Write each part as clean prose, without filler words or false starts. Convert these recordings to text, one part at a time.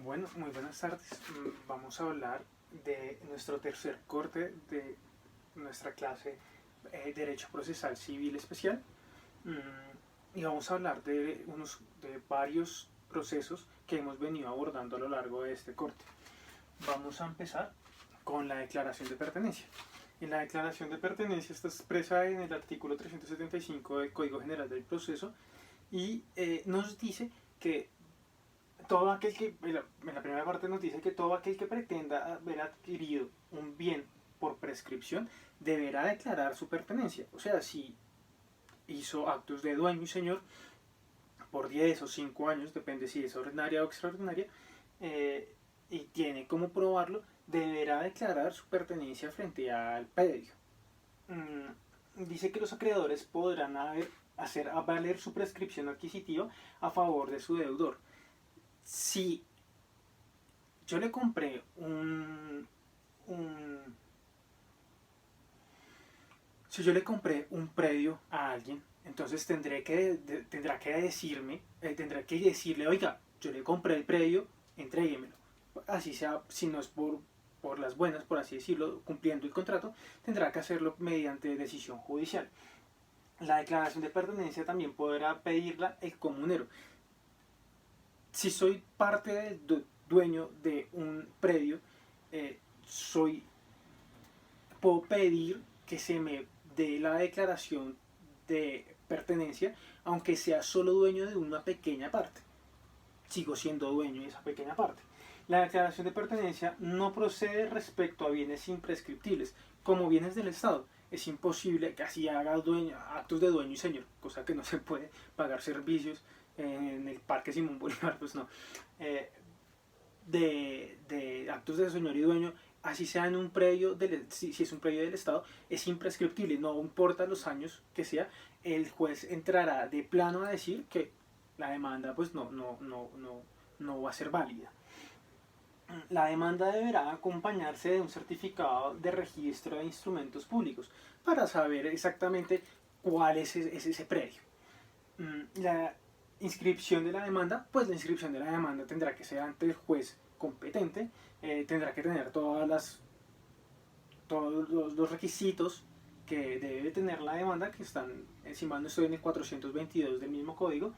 Bueno, muy buenas tardes. Vamos a hablar de nuestro tercer corte de nuestra clase Derecho Procesal Civil Especial. Y vamos a hablar de varios procesos que hemos venido abordando a lo largo de este corte. Vamos a empezar con la declaración de pertenencia. En la declaración de pertenencia está expresa en el artículo 375 del Código General del Proceso y nos dice que todo aquel que, en la primera parte nos dice que todo aquel que pretenda haber adquirido un bien por prescripción deberá declarar su pertenencia. O sea, si hizo actos de dueño y señor por 10 o 5 años, depende si es ordinaria o extraordinaria, y tiene cómo probarlo, deberá declarar su pertenencia frente al predio. Dice que los acreedores podrán hacer valer su prescripción adquisitiva a favor de su deudor. Si yo le compré si yo le compré un predio a alguien, entonces tendrá que decirle, oiga, yo le compré el predio, entréguemelo. Así sea, si no es por las buenas, por así decirlo, cumpliendo el contrato, tendrá que hacerlo mediante decisión judicial. La declaración de pertenencia también podrá pedirla el comunero. Si soy parte del dueño de un predio, eh, puedo pedir que se me dé la declaración de pertenencia, aunque sea solo dueño de una pequeña parte. Sigo siendo dueño de esa pequeña parte. La declaración de pertenencia no procede respecto a bienes imprescriptibles, como bienes del Estado. Es imposible que así haga actos de dueño y señor, cosa que no se puede pagar servicios en el Parque Simón Bolívar, pues no. De actos de señor y dueño, así sea en un predio, si es un predio del Estado, es imprescriptible, no importa los años que sea, el juez entrará de plano a decir que la demanda pues no va a ser válida. La demanda deberá acompañarse de un certificado de registro de instrumentos públicos para saber exactamente cuál es ese predio. La inscripción de la demanda, pues la inscripción de la demanda tendrá que ser ante el juez competente, tendrá que tener todos los requisitos que debe tener la demanda, que están, si mal no estoy, en el 422 del mismo código.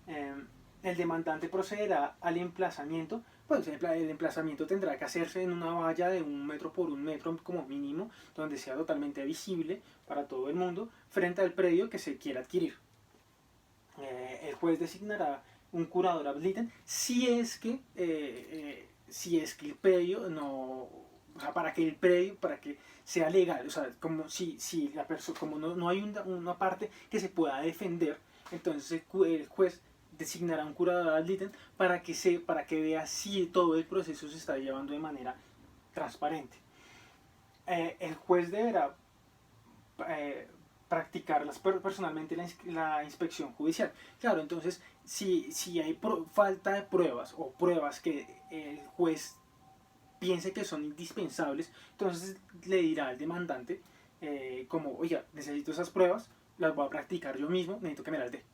El demandante procederá al emplazamiento, pues el emplazamiento tendrá que hacerse en una valla de 1 metro por 1 metro como mínimo, donde sea totalmente visible para todo el mundo, frente al predio que se quiera adquirir. El juez designará un curador ad litem si es que el predio no, o sea, para que sea legal, o sea, como si la persona, como no hay una parte que se pueda defender, entonces el juez designará un curador ad litem para que vea si todo el proceso se está llevando de manera transparente. El juez deberá practicar personalmente la inspección judicial. Claro, entonces, si hay falta de pruebas o pruebas que el juez piense que son indispensables, entonces le dirá al demandante, como, oiga, necesito esas pruebas, las voy a practicar yo mismo, necesito que me las dé.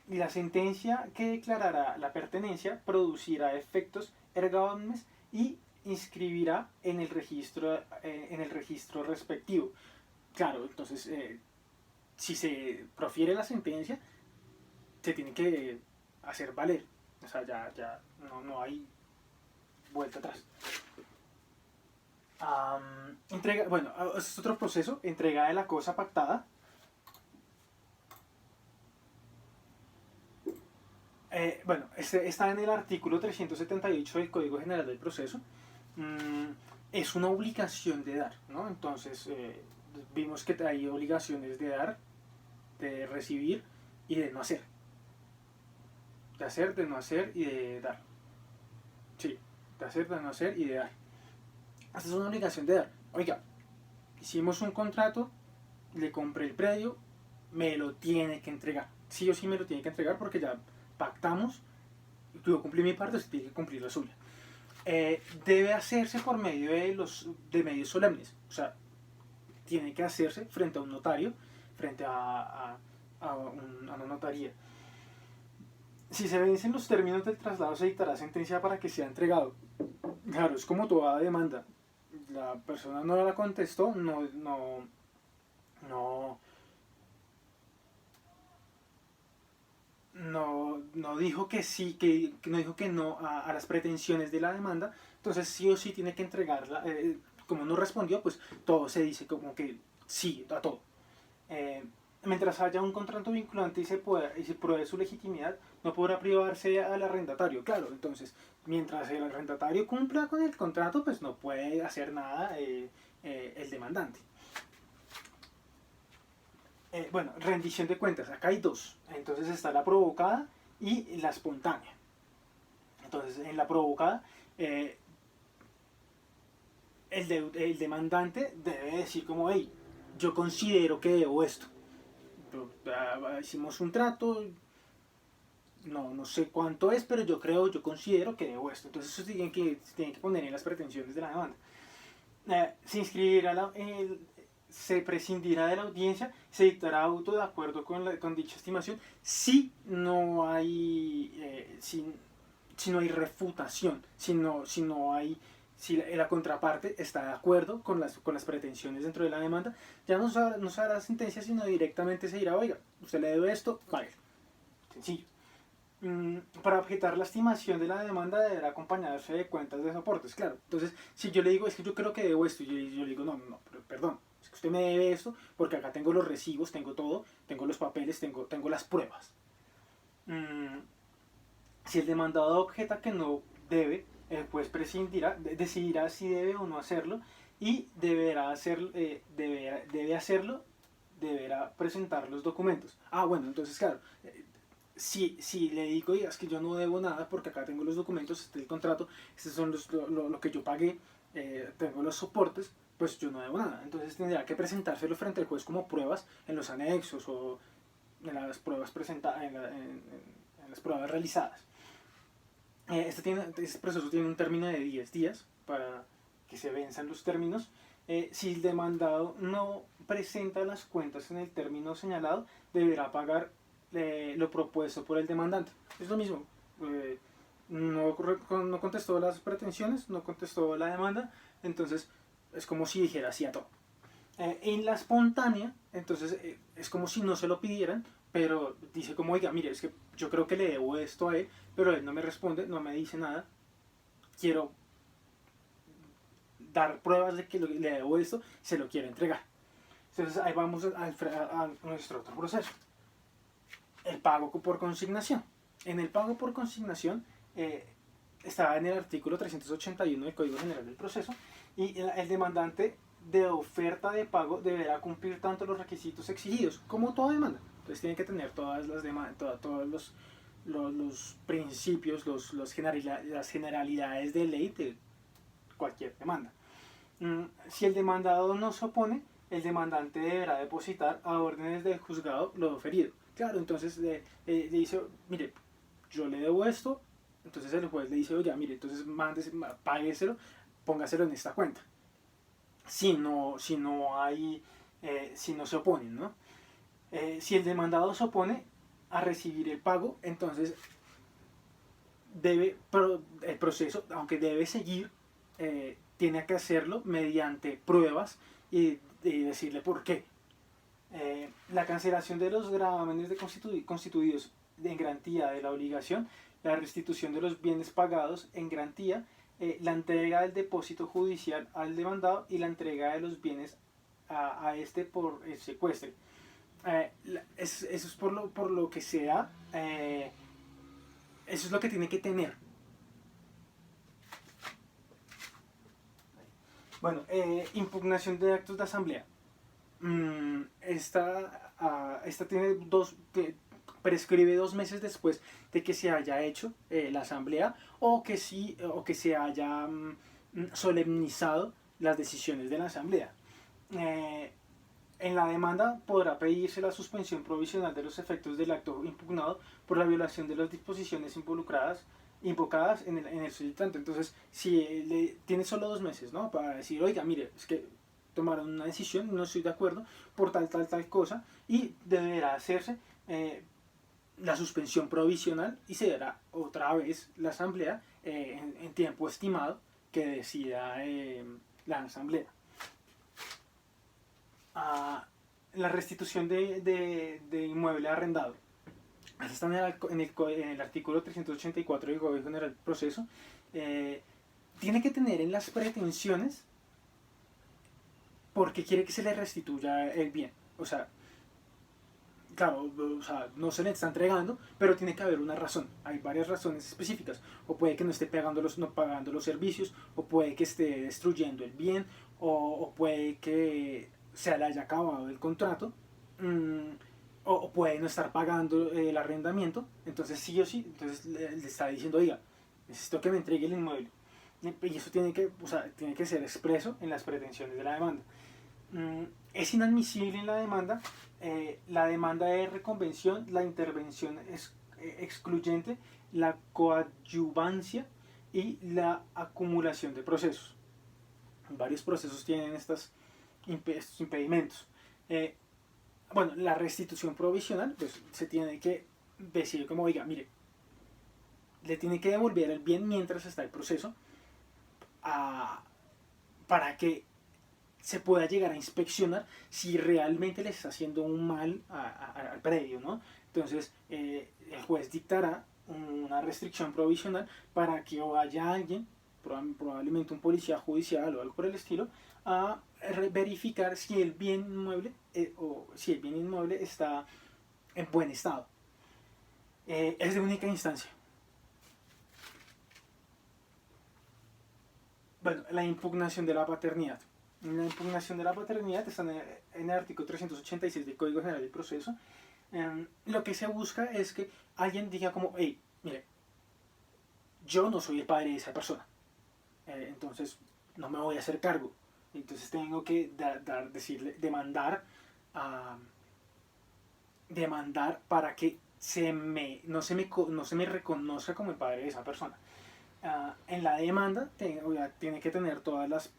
Y la sentencia que declarará la pertenencia producirá efectos erga omnes y inscribirá en el registro respectivo. Claro, entonces, si se profiere la sentencia, se tiene que hacer valer. O sea, ya no hay vuelta atrás. Bueno, es otro proceso, entrega de la cosa pactada. Bueno, está en el artículo 378 del Código General del Proceso. Es una obligación de dar, ¿no? Entonces, vimos que hay obligaciones de dar, de recibir y de no hacer. De hacer, de no hacer y de dar. Sí, de hacer, de no hacer y de dar. Esta es una obligación de dar. Oiga, hicimos un contrato, le compré el predio, me lo tiene que entregar. Sí o sí me lo tiene que entregar porque ya pactamos, yo cumplí mi parte, usted tiene que cumplir la suya. Debe hacerse por medio de medios solemnes. O sea, tiene que hacerse frente a un notario, frente a una notaría. Si se vencen los términos del traslado, se dictará sentencia para que sea entregado. Claro, es como toda demanda. La persona no la contestó, no, no dijo que sí, que no dijo que no a las pretensiones de la demanda, entonces sí o sí tiene que entregarla. Como no respondió, pues todo se dice como que sí a todo. Eh, Mientras haya un contrato vinculante y se pruebe su legitimidad, no podrá privarse al arrendatario. Claro, entonces, mientras el arrendatario cumpla con el contrato, pues no puede hacer nada el demandante. Bueno, rendición de cuentas, acá hay dos. Entonces está la provocada y la espontánea. Entonces, en la provocada, eh, el demandante debe decir como, hey, yo considero que debo esto. Hicimos un trato, no sé cuánto es, pero yo considero que debo esto. Entonces eso tiene que poner en las pretensiones de la demanda. Se inscribirá se prescindirá de la audiencia, se dictará auto de acuerdo con dicha estimación si no hay si no hay refutación, si no hay si la contraparte está de acuerdo con las pretensiones dentro de la demanda, ya no se hará sentencia, sino directamente se dirá, oiga, usted le debe esto, vale. Sencillo. Para objetar la estimación de la demanda deberá acompañarse de cuentas de soportes, claro. Entonces, si yo le digo, es que yo creo que debo esto, y yo le digo, no, perdón, es que usted me debe esto, porque acá tengo los recibos, tengo todo, tengo los papeles, tengo las pruebas. Mm, si el demandado objeta que no debe, el juez decidirá si debe o no hacerlo y debe hacerlo, deberá presentar los documentos. Ah, bueno, entonces claro, si le digo, oiga, es que yo no debo nada porque acá tengo los documentos, este es el contrato, estos son lo que yo pagué, tengo los soportes, pues yo no debo nada. Entonces tendrá que presentárselo frente al juez como pruebas en los anexos o en las pruebas presentadas, en las pruebas realizadas. Este proceso tiene un término de 10 días para que se venzan los términos. Si el demandado no presenta las cuentas en el término señalado, deberá pagar lo propuesto por el demandante. Es lo mismo. No contestó las pretensiones, no contestó la demanda, entonces es como si dijera sí a todo. En la espontánea, entonces es como si no se lo pidieran, pero dice como, oiga, mire, es que yo creo que le debo esto a él, pero él no me responde, no me dice nada, quiero dar pruebas de que le debo esto, se lo quiero entregar. Entonces ahí vamos a nuestro otro proceso, el pago por consignación. En el pago por consignación está en el artículo 381 del Código General del Proceso y el demandante de oferta de pago deberá cumplir tanto los requisitos exigidos como toda demanda. Entonces tiene que tener todas las todos los principios, las generalidades de ley de cualquier demanda. Si el demandado no se opone, el demandante deberá depositar a órdenes del juzgado lo oferido. Claro, entonces le dice, mire, yo le debo esto, entonces el juez le dice, oye, mire, entonces págueselo, póngaselo en esta cuenta. Si no hay, si no se oponen, ¿no? Si el demandado se opone a recibir el pago, entonces el proceso, aunque debe seguir, tiene que hacerlo mediante pruebas y decirle por qué. La cancelación de los gravámenes constituidos en garantía de la obligación, la restitución de los bienes pagados en garantía, la entrega del depósito judicial al demandado y la entrega de los bienes a este por el secuestro. Eso es por lo que se da, eso es lo que tiene que tener. Bueno, impugnación de actos de asamblea. Esta tiene prescribe 2 meses después de que se haya hecho la asamblea o que se haya solemnizado las decisiones de la asamblea. En la demanda podrá pedirse la suspensión provisional de los efectos del acto impugnado por la violación de las disposiciones invocadas en el solicitante. Entonces, si tiene solo 2 meses, ¿no? Para decir, oiga, mire, es que tomaron una decisión, no estoy de acuerdo por tal cosa, y deberá hacerse la suspensión provisional y se dará otra vez la asamblea en tiempo estimado que decida la asamblea. La restitución de inmueble arrendado. Eso está en el artículo 384 del Código General del Proceso. Tiene que tener en las pretensiones porque quiere que se le restituya el bien. O sea, claro, o sea, no se le está entregando, pero tiene que haber una razón. Hay varias razones específicas. O puede que no esté no pagando los servicios, o puede que esté destruyendo el bien, o puede que se le haya acabado el contrato, o puede no estar pagando el arrendamiento. Entonces sí o sí, entonces le está diciendo, oiga, necesito que me entregue el inmueble. Y eso tiene que ser expreso en las pretensiones de la demanda. Es inadmisible en la demanda de reconvención, la intervención excluyente, la coadyuvancia y la acumulación de procesos. Varios procesos tienen estos impedimentos. Bueno, la restitución provisional, pues se tiene que decir como, oiga, mire, le tiene que devolver el bien mientras está el proceso para que se pueda llegar a inspeccionar si realmente le está haciendo un mal al predio, ¿no? Entonces, el juez dictará una restricción provisional para que vaya alguien, probablemente un policía judicial o algo por el estilo, a verificar si el bien inmueble está en buen estado. Es de única instancia. Bueno, la impugnación de la paternidad. La impugnación de la paternidad está en el artículo 386 del Código General del Proceso. Lo que se busca es que alguien diga como, hey, mire, yo no soy el padre de esa persona, entonces no me voy a hacer cargo. Entonces tengo que demandar para que no se me reconozca como el padre de esa persona. En la demanda tiene que tener todas las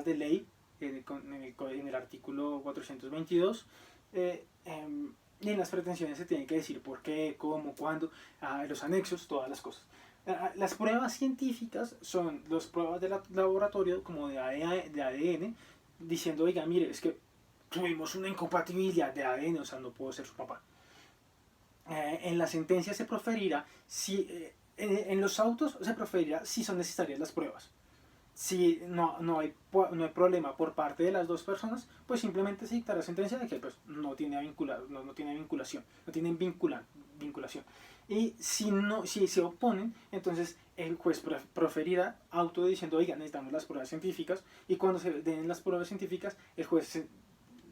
de ley en el artículo 422, y en las pretensiones se tiene que decir por qué, cómo, cuándo, los anexos, todas las cosas. Las pruebas científicas son las pruebas de laboratorio como de ADN, diciendo, oiga, mire, es que tuvimos una incompatibilidad de ADN, o sea, no puedo ser su papá. En la sentencia se proferirá si... en los autos se proferirá si son necesarias las pruebas. Si no hay problema por parte de las dos personas, pues simplemente se dictará sentencia de que pues, no tiene vinculación. Y si se oponen, entonces el juez proferirá auto diciendo, oiga, necesitamos las pruebas científicas, y cuando se den las pruebas científicas, el juez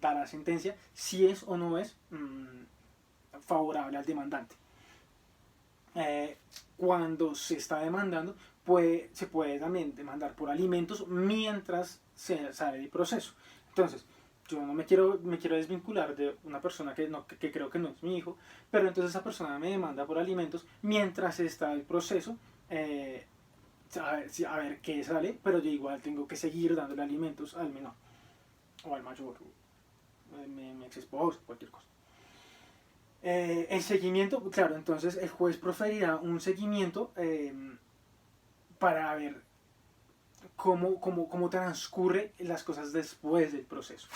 dará sentencia si es o no es favorable al demandante. Cuando se está demandando, se puede también demandar por alimentos mientras se sale del proceso. Entonces, yo no me quiero desvincular de una persona que creo que no es mi hijo, pero entonces esa persona me demanda por alimentos mientras está el proceso, a ver qué sale, pero yo igual tengo que seguir dándole alimentos al menor o al mayor, mi ex esposo, cualquier cosa. El seguimiento, claro, entonces el juez proferirá un seguimiento para ver cómo transcurre las cosas después del proceso.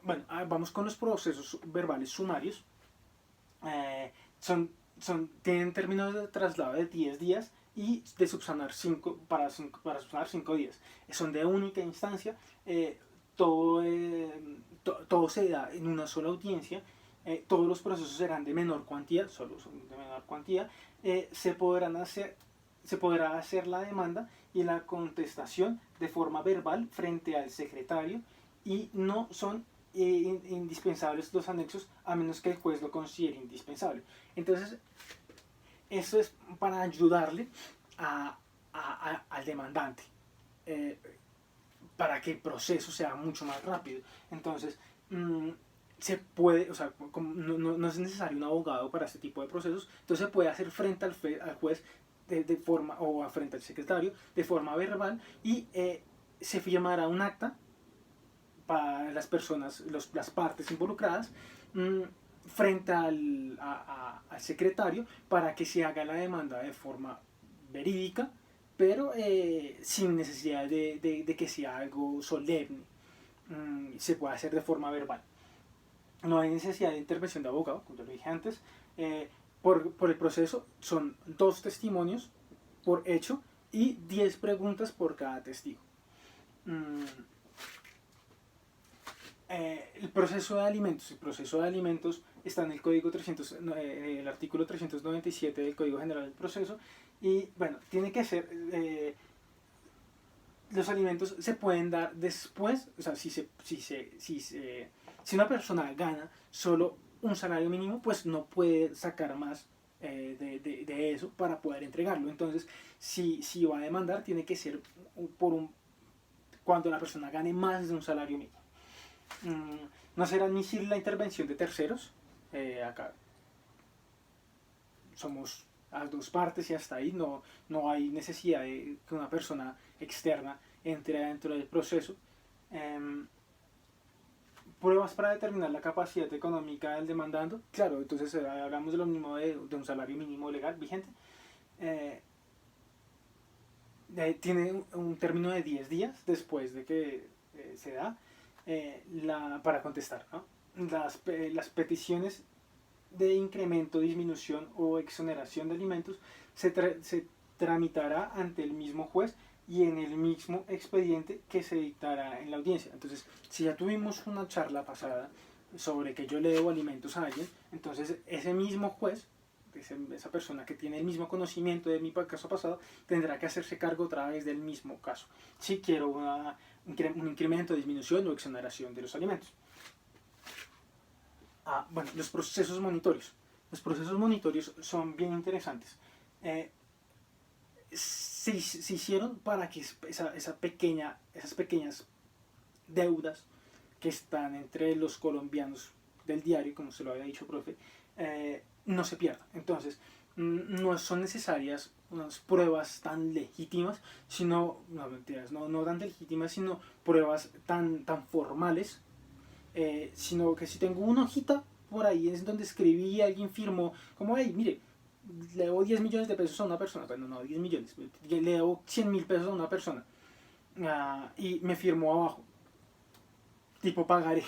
Bueno, vamos con los procesos verbales sumarios. Tienen términos de traslado de 10 días y de subsanar 5 para subsanar 5 días. Son de única instancia. Todo se da en una sola audiencia. Todos los procesos serán de menor cuantía, solo son de menor cuantía. Se podrá hacer la demanda y la contestación de forma verbal frente al secretario, y no son indispensables los anexos a menos que el juez lo considere indispensable. Entonces, eso es para ayudarle al demandante, para que el proceso sea mucho más rápido. Entonces, se puede, o sea, no es necesario un abogado para este tipo de procesos, entonces se puede hacer frente al juez de forma, o frente al secretario, de forma verbal, y se firmará un acta para las personas, las partes involucradas, frente al secretario para que se haga la demanda de forma verídica, pero sin necesidad de que sea algo solemne. Se puede hacer de forma verbal. No hay necesidad de intervención de abogado, como ya lo dije antes. Por el proceso son 2 testimonios por hecho y 10 preguntas por cada testigo. El proceso de alimentos. El proceso de alimentos está en el código 300, el artículo 397 del Código General del Proceso. Y bueno, tiene que ser... los alimentos se pueden dar después, o sea, si una persona gana solo un salario mínimo, pues no puede sacar más de eso para poder entregarlo. Entonces, si va a demandar, tiene que ser cuando la persona gane más de un salario mínimo. No será admisible la intervención de terceros. Acá somos a 2 partes y hasta ahí no hay necesidad de que una persona externa entre dentro del proceso. Pruebas para determinar la capacidad económica del demandando. Claro, entonces hablamos de lo mismo de un salario mínimo legal vigente. Tiene un término de 10 días después de que se da para contestar, ¿no? Las peticiones de incremento, disminución o exoneración de alimentos se tramitará ante el mismo juez y en el mismo expediente que se dictará en la audiencia. Entonces, si ya tuvimos una charla pasada sobre que yo le debo alimentos a alguien, entonces ese mismo juez, esa persona que tiene el mismo conocimiento de mi caso pasado, tendrá que hacerse cargo otra vez del mismo caso, si quiero un incremento, disminución o exoneración de los alimentos. Bueno, los procesos monitorios. Los procesos monitorios son bien interesantes. Se hicieron para que esas pequeñas deudas que están entre los colombianos del diario, como se lo había dicho, profe, no se pierdan. Entonces, no son necesarias unas pruebas tan legítimas, sino, no mentiras, no tan legítimas, sino pruebas tan formales, sino que si tengo una hojita por ahí es donde escribí, alguien firmó, como, hey, mire, le debo 10 millones de pesos a una persona, bueno, no 10 millones, le debo 100.000 pesos a una persona, y me firmó abajo, tipo pagaré,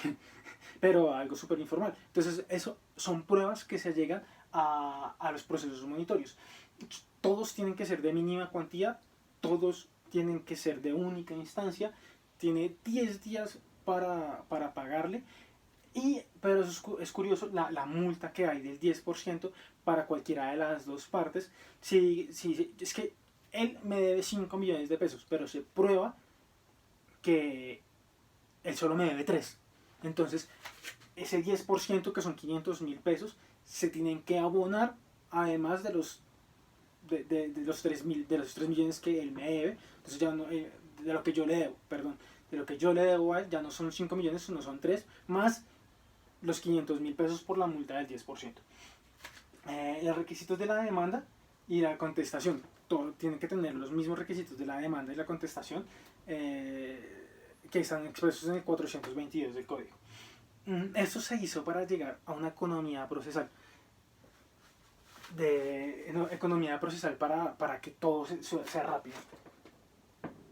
pero algo súper informal. Entonces, eso son pruebas que se llegan a los procesos monitorios. Todos tienen que ser de mínima cuantía, todos tienen que ser de única instancia, tiene 10 días para pagarle. Pero es curioso la multa que hay del 10% para cualquiera de las 2 partes. Es que él me debe 5 millones de pesos, pero se prueba que él solo me debe 3. Entonces, ese 10%, que son 500.000 pesos, se tienen que abonar, además de los 3 millones que él me debe. Entonces, ya no, de lo que yo le debo, perdón. De lo que yo le debo a él, ya no son 5 millones, sino son 3, más los 500.000 pesos por la multa del 10%. Los requisitos de la demanda y la contestación. Todo tienen que tener los mismos requisitos de la demanda y la contestación que están expresos en el 422 del código. Esto se hizo para llegar a una economía procesal. Economía procesal para que todo sea rápido.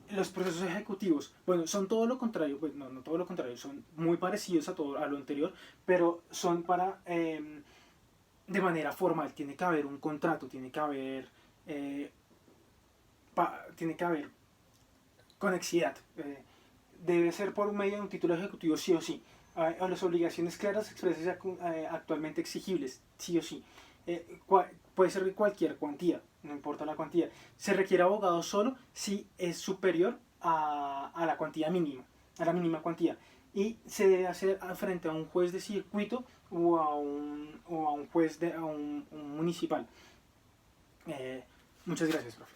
Los procesos ejecutivos, bueno, son todo lo contrario, pues no todo lo contrario, son muy parecidos a lo anterior, pero son para, de manera formal, tiene que haber un contrato, tiene que haber conexidad, debe ser por medio de un título ejecutivo sí o sí, o las obligaciones claras expresas actualmente exigibles, sí o sí. Puede ser cualquier cuantía, no importa la cuantía. Se requiere abogado solo si es superior a la cuantía mínima, a la mínima cuantía. Y se debe hacer frente a un juez de circuito o a un juez, a un municipal. Muchas gracias, profe.